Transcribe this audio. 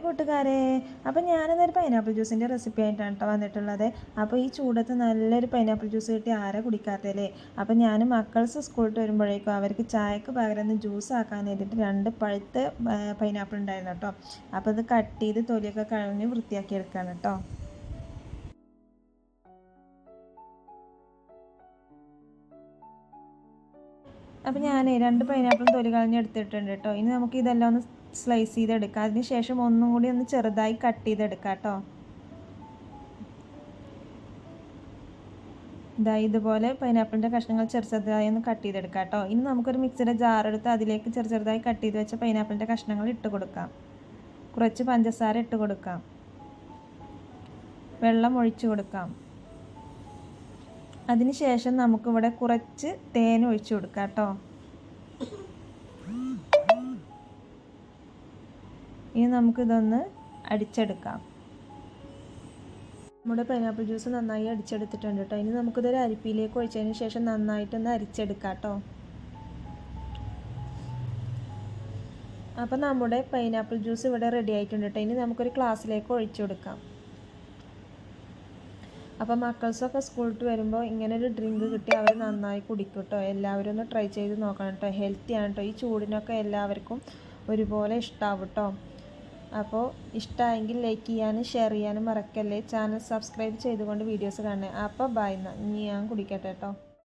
കൂട്ടുകാരെ, അപ്പോൾ ഞാനിന്നൊരു pineapple ജ്യൂസിൻ്റെ recipe ആയിട്ടാണ് കേട്ടോ വന്നിട്ടുള്ളത്. അപ്പോൾ ഈ ചൂടത്ത് നല്ലൊരു പൈനാപ്പിൾ ജ്യൂസ് കിട്ടി ആരാ കുടിക്കാത്തല്ലേ. അപ്പോൾ ഞാൻ മക്കൾസ് സ്കൂളിൽ വരുമ്പോഴേക്കും അവർക്ക് ചായക്ക് പകരം ജ്യൂസ് ആക്കാൻ വേണ്ടിയിട്ട് 2 പഴുത്ത പൈനാപ്പിൾ ഉണ്ടായിരുന്നു കേട്ടോ. അപ്പോൾ ഇത് കട്ട് ചെയ്ത് തൊലിയൊക്കെ കളഞ്ഞ് വൃത്തിയാക്കി എടുക്കുകയാണ് കേട്ടോ. അപ്പോൾ ഞാൻ 2 പൈനാപ്പിളും തൊലി കളഞ്ഞ് എടുത്തിട്ടുണ്ട് കേട്ടോ. ഇനി നമുക്ക് ഇതെല്ലാം ഒന്ന് സ്ലൈസ് ചെയ്തെടുക്കാം. അതിന് ശേഷം ഒന്നും കൂടി ഒന്ന് ചെറുതായി കട്ട് ചെയ്തെടുക്കാം കേട്ടോ. ഇതുപോലെ പൈനാപ്പിളിൻ്റെ കഷ്ണങ്ങൾ ചെറുതായി ഒന്ന് കട്ട് ചെയ്തെടുക്കാം കേട്ടോ. ഇനി നമുക്കൊരു മിക്സിയുടെ ജാർ എടുത്ത് അതിലേക്ക് ചെറുതായി കട്ട് ചെയ്ത് വെച്ച പൈനാപ്പിളിൻ്റെ കഷ്ണങ്ങൾ ഇട്ട് കൊടുക്കാം. കുറച്ച് പഞ്ചസാര ഇട്ട് കൊടുക്കാം. വെള്ളം ഒഴിച്ച് കൊടുക്കാം. അതിനുശേഷം നമുക്കിവിടെ കുറച്ച് തേൻ ഒഴിച്ച് കൊടുക്കാം കേട്ടോ. ഇനി നമുക്കിതൊന്ന് അടിച്ചെടുക്കാം. നമ്മുടെ പൈനാപ്പിൾ ജ്യൂസ് നന്നായി അടിച്ചെടുത്തിട്ടുണ്ട് കേട്ടോ. ഇനി നമുക്കിതൊരു അരിപ്പിയിലേക്ക് ഒഴിച്ചതിന് ശേഷം നന്നായിട്ടൊന്ന് അരിച്ചെടുക്കാം കേട്ടോ. അപ്പം നമ്മുടെ പൈനാപ്പിൾ ജ്യൂസ് ഇവിടെ റെഡി ആയിട്ടുണ്ട് കേട്ടോ. ഇനി നമുക്കൊരു ഗ്ലാസ്സിലേക്ക് ഒഴിച്ചു കൊടുക്കാം. അപ്പോൾ മക്കൾസൊക്കെ സ്കൂളിൽ വരുമ്പോൾ ഇങ്ങനൊരു ഡ്രിങ്ക് കിട്ടി അവർ നന്നായി കുടിക്കും കേട്ടോ. എല്ലാവരും ഒന്ന് ട്രൈ ചെയ്ത് നോക്കണം കേട്ടോ. ഹെൽത്തിയാണ് കേട്ടോ. ഈ ചൂടിനൊക്കെ എല്ലാവർക്കും ഒരുപോലെ ഇഷ്ടമാവും കേട്ടോ. അപ്പോൾ ഇഷ്ടമായെങ്കിൽ ലൈക്ക് ചെയ്യാനും ഷെയർ ചെയ്യാനും മറക്കല്ലേ. ചാനൽ സബ്സ്ക്രൈബ് ചെയ്തുകൊണ്ട് വീഡിയോസ് കാണണേ. അപ്പോൾ ബൈ, ഞാൻ കുടിക്കട്ടെ കേട്ടോ.